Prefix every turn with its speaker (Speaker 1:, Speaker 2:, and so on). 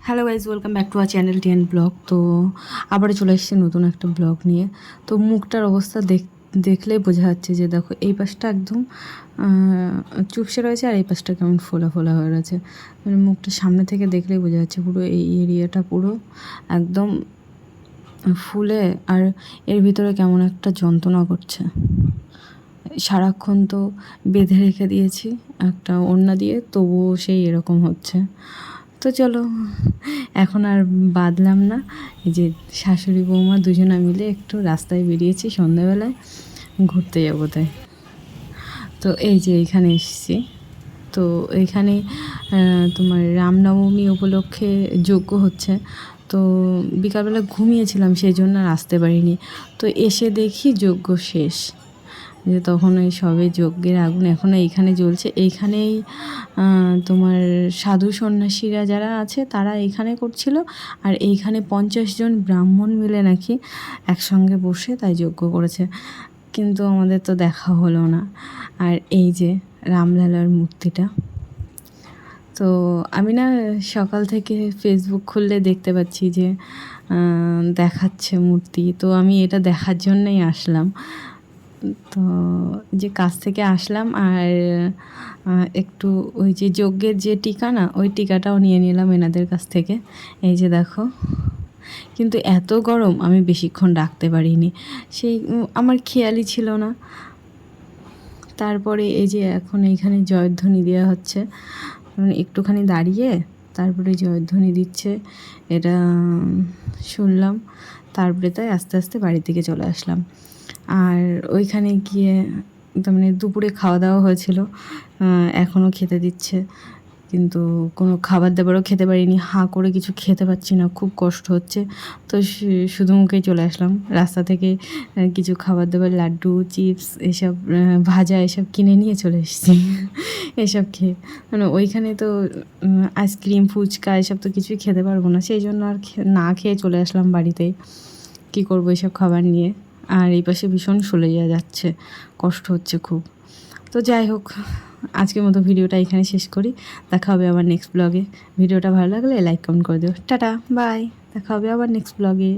Speaker 1: Hello guys, welcome back to our channel T N blog. তো আবারও চলে এসেছি নতুন একটা ব্লগ নিয়ে। তো মুখটার অবস্থা দেখলেই বোঝা যাচ্ছে যে দেখো এই পাশটা একদম চুপসে রয়েছে আর এই পাশটা কেমন ফোলা ফোলা হয়ে রয়েছে। মানে মুখটা সামনে থেকে দেখলেই বোঝা যাচ্ছে পুরো এই এরিয়াটা পুরো একদম ফুলে, আর এর ভিতরে কেমন একটা যন্ত্রণা করছে। সারাক্ষণ তো বেঁধে রেখে দিয়েছি একটা ওড়না দিয়ে, তবুও সেই এরকম হচ্ছে। তো চলো, এখন আর বাঁধলাম না। এই যে শাশুড়ি বৌমা দুজনা মিলে একটু রাস্তায় বেরিয়েছি সন্ধ্যাবেলায় ঘুরতে যাবো তাই। তো এই যে এইখানে এসেছি। তো এইখানে তোমার রামনবমী উপলক্ষে যজ্ঞ হচ্ছে। তো বিকালবেলা ঘুমিয়েছিলাম, সেই জন্য আর আসতে পারিনি। তো এসে দেখি যজ্ঞ শেষ। যে তখন ওই সবে যজ্ঞের আগুন এখনও এইখানে জ্বলছে। এইখানেই তোমার সাধু সন্ন্যাসীরা যারা আছে তারা এইখানে করছিল, আর এইখানে 50 জন ব্রাহ্মণ মিলে নাকি একসঙ্গে বসে তাই যজ্ঞ করেছে। কিন্তু আমাদের তো দেখা হলো না। আর এই যে রামলালার মূর্তিটা, তো আমি না সকাল থেকে ফেসবুক খুললে দেখতে পাচ্ছি যে দেখাচ্ছে মূর্তি। তো আমি এটা দেখার জন্যই আসলাম। তো যে কাজ থেকে আসলাম, আর একটু ওই যে যজ্ঞের যে টিকা না, ওই টিকাটাও নিয়ে নিলাম এনাদের কাছ থেকে। এই যে দেখো, কিন্তু এত গরম আমি বেশিক্ষণ রাখতে পারিনি, সেই আমার খেয়ালই ছিল না। তারপরে এই যে এখন এইখানে জয়ধ্বনি দেওয়া হচ্ছে, একটুখানি দাঁড়িয়ে তারপরে জয়ধ্বনি দিচ্ছে, এটা শুনলাম। তারপরে তাই আস্তে আস্তে বাড়ি থেকে চলে আসলাম। আর ওইখানে গিয়ে তার মানে দুপুরে খাওয়া দাওয়া হয়েছিল, এখনও খেতে দিচ্ছে, কিন্তু কোনো খাবার দাবারও খেতে পারিনি। হাঁ করে কিছু খেতে পাচ্ছি না, খুব কষ্ট হচ্ছে। তো শুধু মুখেই চলে আসলাম। রাস্তা থেকে কিছু খাবার দাবার, লাড্ডু, চিপস, এসব ভাজা এসব কিনে নিয়ে চলে এসেছি এসব খেয়ে, মানে ওইখানে তো আইসক্রিম, ফুচকা এসব তো কিছুই খেতে পারবো না, সেই জন্য আর না খেয়ে চলে আসলাম বাড়িতেই। কী করবো এইসব খাবার নিয়ে। আর এই পাশে ভীষণ সলে যাচ্ছে, কষ্ট হচ্ছে খুব। তো যাই হোক, আজকের মতো ভিডিওটা এখানে শেষ করি। দেখা হবে আবার নেক্সট ব্লগে। ভিডিওটা ভালো লাগলে লাইক কমেন্ট করে দিও। Tata, bye. দেখা হবে আবার নেক্সট ব্লগে।